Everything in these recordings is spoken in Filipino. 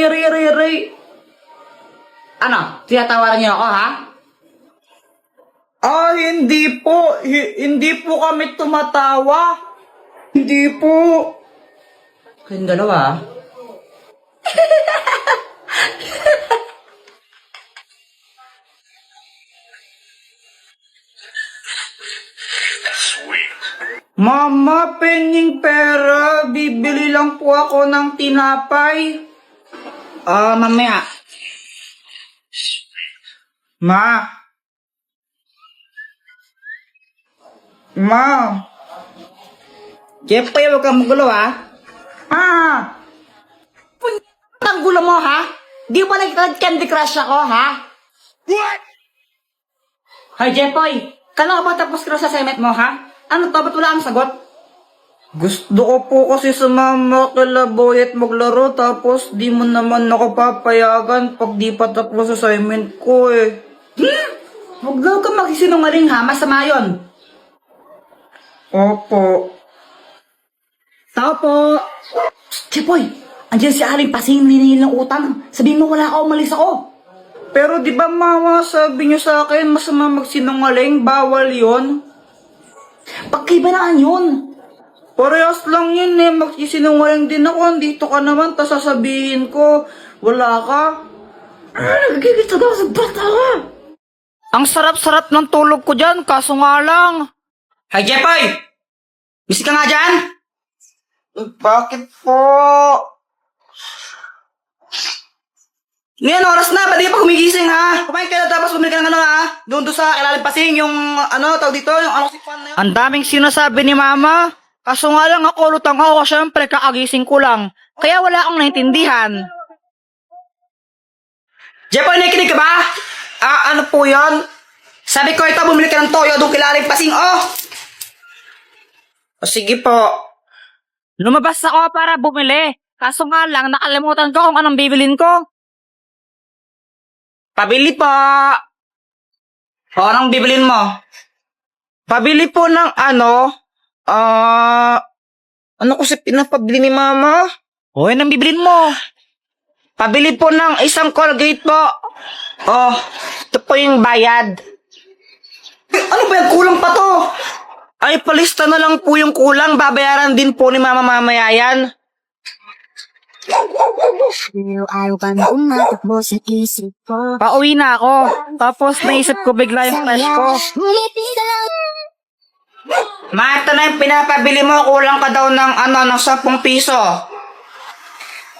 Ray. Ano? Tinatawaran niyo ako, ha? Hindi po. Hindi po kami tumatawa. Hindi po. Kayong dalawa, ha? Mama, penging pera. Bibili lang po ako ng tinapay. Mamaya. Ma. Jeffrey, huwag kang magulo, ha? Ang gulo mo, ha? Di ba nag-Candy Crush ako, ha? What? Hi, Jeffrey. Kailan ka ba tapos ka sa assignment mo, ha? Ano to? Ba't wala kang sagot? Gusto ko po kasi sumama kila Boy at maglaro tapos di mo naman ako papayagan pag di pa tapos assignment ko eh. Huwag daw ka magsisinungaling ha, masama yun. Opo. Tao po. Chipoy, andyan si Aling Pasing niningil ng utang. Sabihin mo wala ka, umalis ako. Pero di ba mama, sabi niyo sa akin masama magsinungaling, bawal yon. Pagkibanaan yun. Parehas lang yun eh, magsisinungaling din ako, dito ka naman, tas sasabihin ko, wala ka. Nagigit ako sa bata ka. Ang sarap-sarap ng tulog ko dyan, kaso nga lang. Hi, Jepoy! Misi ka nga dyan? Bakit po? Ngayon, oras na, ba't di pa gumigising ha? Kumain ka na tapos bumili ka ng ano ha? Doon sa Ilalim Pasing, yung ano, tawag dito, yung ano sikpan na yun. Ang daming sinasabi ni mama. Kaso nga lang ako, lutang ako, syempre kakagising ko lang. Kaya wala akong naintindihan. Jepoy, nakikinig ka ba? Ano po yun? Sabi ko ito, bumili ka ng toyo doon kay Ilalim Pasing, oh! O sige po. Lumabas ako para bumili. Kaso nga lang, nakalimutan ko kung anong bibilin ko. Pabili po. O, anong bibilin mo? Pabili po ng ano? Ano kasi pinapabili ni mama? O, anong bibilin mo? Pabili po ng isang Colgate po. Oh, ito po yung bayad. Ano ba yung kulang pa to? Ay, palista na lang po yung kulang. Babayaran din po ni mama mamaya yan. Araw ka na umatakbo sa isip ko. Pauwi na ako. Tapos naisip ko bigla yung flash ko. Ngumiti ka lang. Ma, ito na yung pinapabili mo. Kulang ka daw ng ng 10 piso.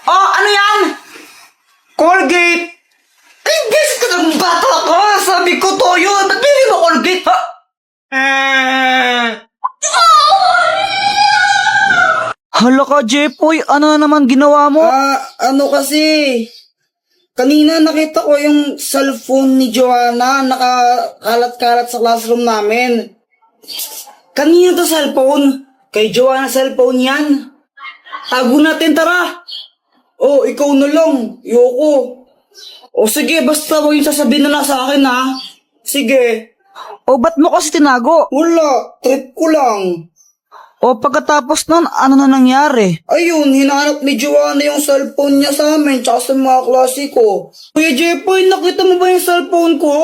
Oh, ano yan? Colgate. Ay, guys, ka ng bata ka. Sabi ko toyo. Ba't bili mo Colgate, ha? Hala ka, Jepoy. Ano naman ginawa mo? Ano kasi, kanina nakita ko yung cellphone ni Joanna nakakalat-kalat sa classroom namin. Kanina to cellphone? Kay Joanna cellphone yan. Tago natin, tara. Oh, ikaw na lang. Yoko. O sige, basta huwag yung sasabihin na sa akin ha. Sige. O, ba't mo kasi tinago? Wala, trip ko lang. O, pagkatapos nun, ano na nangyari? Ayun, hinanap ni Joanna yung cellphone niya sa amin tsaka sa mga klase ko. Kuya Jepoy, nakita mo ba yung cellphone ko?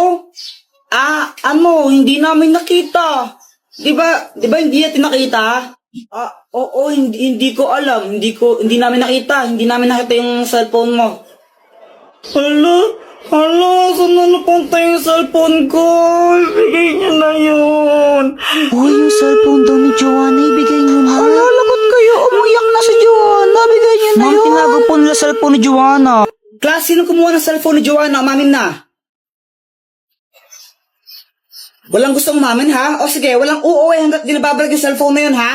Hindi namin nakita. Di ba hindi natin nakita? Oo, hindi ko alam. Hindi namin nakita. Hindi namin nakita yung cellphone mo. Hala, saan na napunta yung cellphone ko? Ibigay niyo na yun. Uy, yung cellphone daw ni Joanna, ibigay niyo na. Hala, lagot kayo. Umiyak na si Joanna. Bigay niyo na yun. Tinago po nila cellphone ni Joanna. Class, sino kumuha ng cellphone ni Joanna? Umamin na. Walang gustong umamin, ha? O sige, walang uuwi hanggat di nababalik yung cellphone na yun, ha?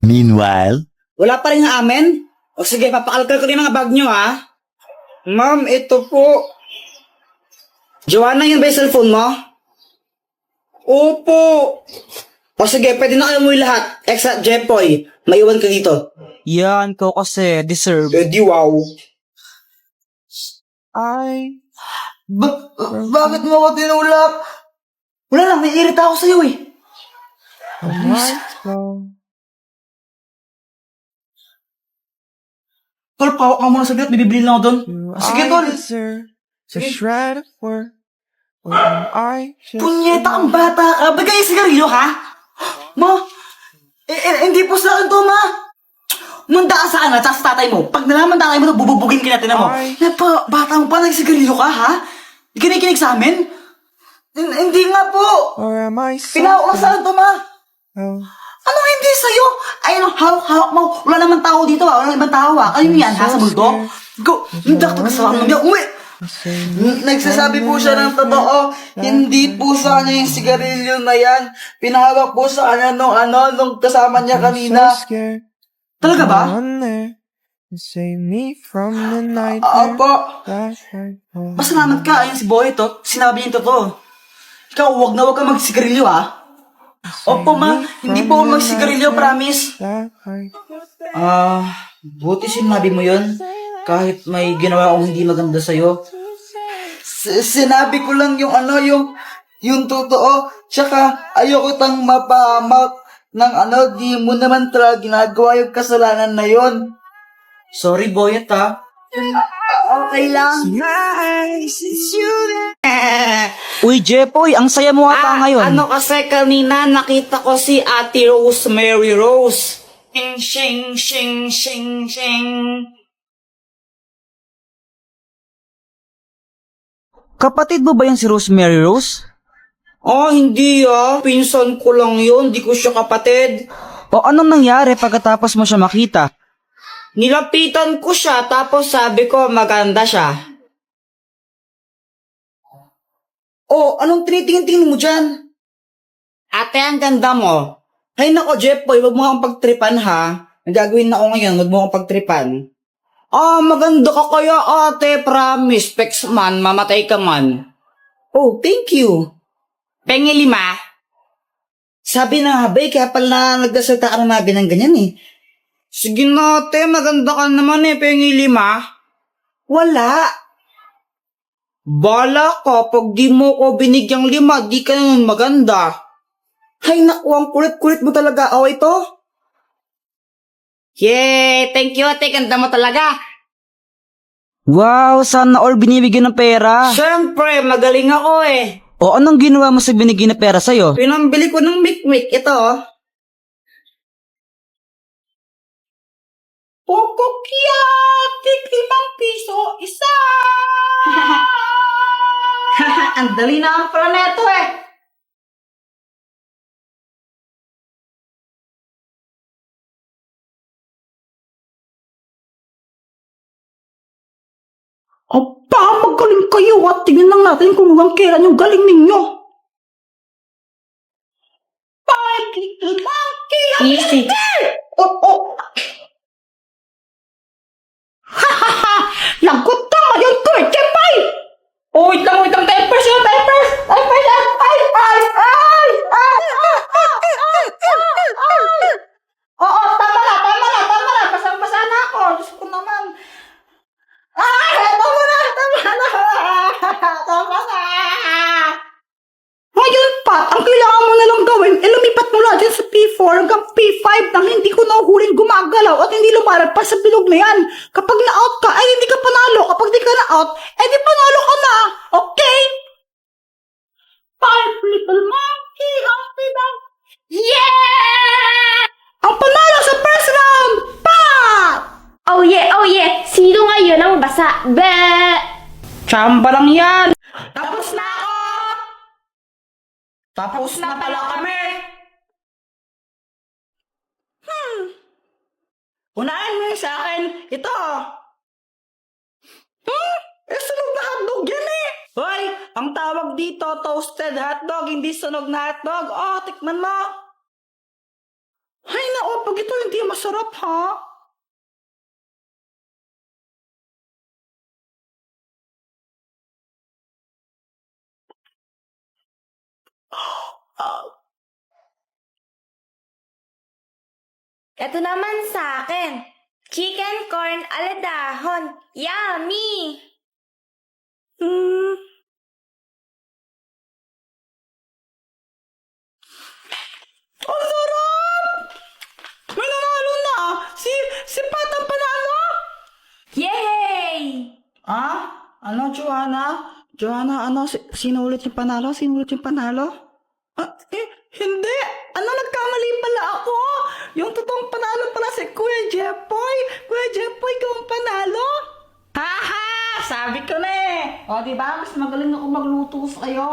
Meanwhile, Wala pa rin amin? O sige, papakalkal ko rin mga bag nyo, ha? Ma'am, ito po. Joanna, yun ba yung cellphone mo? Opo. O sige, pwede na kayo umuwi lahat. Except Jepoy. Maiwan ka dito. Yan, ko kasi deserve. Di wow. Ay. Bakit mo ako tinulak? Wala lang, may irita ako sa'yo eh. Alright. Tol, pawak ka muna saglit. Bibili lang ako doon. Sige, I tol. deserve a Sige. shred of work. Or am I just Punyeta kang bata ka. Bagay yung sigarilyo, ha? Ma, hindi po sa akin to, ma. Manda ka sa akin, tsaka sa tatay mo. Pag nalaman tatay mo, bububugin ka natin mo. Ay. Bata mo pa, nagsigarilyo ka, ha? Kinikinig sa amin? Hindi nga po. or am I Pinahawak lang sa akin to, ma. else? Ano hindi sa'yo? Ayun, hawak-hawak mo. Wala naman tao dito, ha? Wala naman tao, ha? Kayo yan, ha? Sa multo? Go! Dakto ka sa akin. Umuwi! Nagsasabi po siya ng totoo. Hindi po sa kanya yung sigarilyo na yan. Pinahawak po sa kanya nung kasama niya kanina. So scared. Talaga ba? Run there and save me from the nightmare. Apo. That I know. Pasalamat ka. Ayun si Boy to. Sinabi niya yung totoo. Ikaw, wag na wag ka magsigarilyo, ha? Opo, ma. Hindi po ako magsigarilyo, promise. That I Buti sinabi mo yun. Kahit may ginawa akong hindi maganda sa'yo. Sinabi ko lang yung totoo. Tsaka, ayoko tang mapahamak ng di mo naman talaga ginagawa yung kasalanan na yon. Sorry, Boyet, ha? Okay lang. Uy, Jepoy, ang saya mo ata ngayon. Kasi kanina nakita ko si Ate Rosemary Rose. Shing, shing, shing, shing, shing. Kapatid mo ba yan si Rosemary Rose? Hindi Pinsan ko lang yun, di ko siya kapatid. O anong nangyari pagkatapos mo siya makita? Nilapitan ko siya, tapos sabi ko maganda siya. Anong tinitingin-tingin mo dyan? Ate, ang ganda mo. Hay nako, Jeffoy, wag mo kang pagtripan, ha? Ang gagawin na ako ngayon, wag mo kang pagtripan. Maganda ka kaya, ate, promise. Pex man, mamatay ka man. Thank you. Pengi 5. Sabi na, bay, kaya pala nagdasalta ka ng mga ganyan-ganyan, eh. Sige na, ate, maganda ka naman, pengi 5. Wala. Bala ka, pag di mo ko binigyang 5, di ka naman maganda. Hay naku, ang kulit-kulit mo talaga. Ito? Yay! Thank you, ate. Ganda mo talaga. Wow, sana all binibigyan ng pera. Siyempre, magaling ako eh. Anong ginawa mo sa binigyan na pera sa'yo? Pinambili ko ng mikmik. Ito, Pokokyat! 5 piso, isa! Ang dali na ang pala neto eh. Magaling kayo at tingnan lang natin kung hanggang kailan yung galing ninyo. 5 little monkey! Easy. Lagot ka ngayon ko eh, Kepay! Wait lang, diapers yun, diapers! Tama na, pasang-pasa na ako, Diyos ko naman. Tama na! Ngayon, Pat, ang kailangan mo na lang gawin, lumipat mula dyan sa P4 hanggang P5 nang hindi ko nahuhuling gumagalaw at hindi lumalagpas sa bilog na yan. Kapag na-out ka, ay hindi ka panalo. Kapag di ka na-out, di panalo ka na. Okay? 5 little monkey, ang pinang... Yeah! Ang panalo sa first round, Pat! Oh yeah! Sino ngayon ang basa? Be! Chamba lang yan! Tapos na ako! Tapos na pala kami! Unahin mo yun sa akin. Ito! Sunog na hotdog yan eh! Hoy! Ang tawag dito, toasted hotdog, hindi sunog na hotdog. Tikman mo! Ay nako, pag ito hindi masarap ha? Ito naman sa akin. Chicken corn aladahon. Yummy! Ang sarap! May nanalo na! Si Pat ang panalo! Ah? Ano, Joanna? Joanna, ano? Sino ulit yung panalo? Sino ulit yung panalo? Hindi! Ano, nagkamali pala ako! Yung totoong panalo pala si Kuya Jepoy! Kuya Jepoy, ikaw ang panalo! Haha! Sabi ko na eh! O, diba? Mas magaling ako magluto sa'yo!